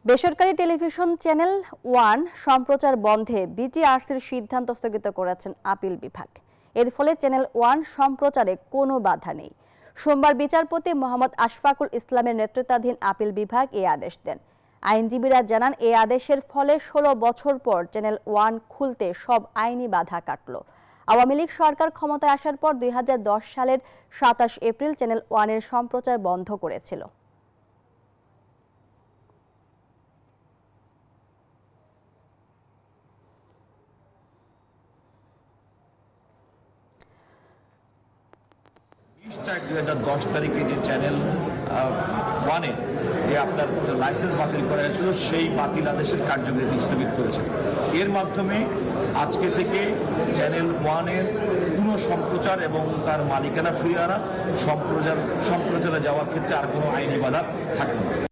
বেসরকারি television channel one সম্প্রচার বন্ধে বিটিআরসির সিদ্ধান্ত স্থগিত করেছেন আপিল বিভাগ। এর ফলে চ্যানেল ওয়ান সম্প্রচারে কোনো বাধা নেই। সোমবার বিচারপতি মোহাম্মদ আশফাকুল ইসলামের নেতৃত্বাধীন আপিল বিভাগ এই আদেশ দেন। আইনজীবীরা জানান, এই আদেশের ফলে 16 বছর পর চ্যানেল ওয়ান খুলতে সব আইনি বাধা কাটল। আওয়ামী লীগ সরকার ক্ষমতায় আসার পর 2010 সালের 27 এপ্রিল চ্যানেল ওয়ানের সম্প্রচার বন্ধ করেছিল। টা 2010 তারিখে যে চ্যানেল ওয়ানে যে আপনার লাইসেন্স বাতিল করা হয়েছিল, সেই বাতিল আদেশের কার্যকরিতা স্থগিত করেছে। এর মাধ্যমে আজকে থেকে চ্যানেল ওয়ানের পুরো সম্প্রচার এবং তার মালিকানা ফিরিয়ে আনা সম্প্রচারে যাওয়ার ক্ষেত্রে আর কোনো আইনি বাধা থাকবে না।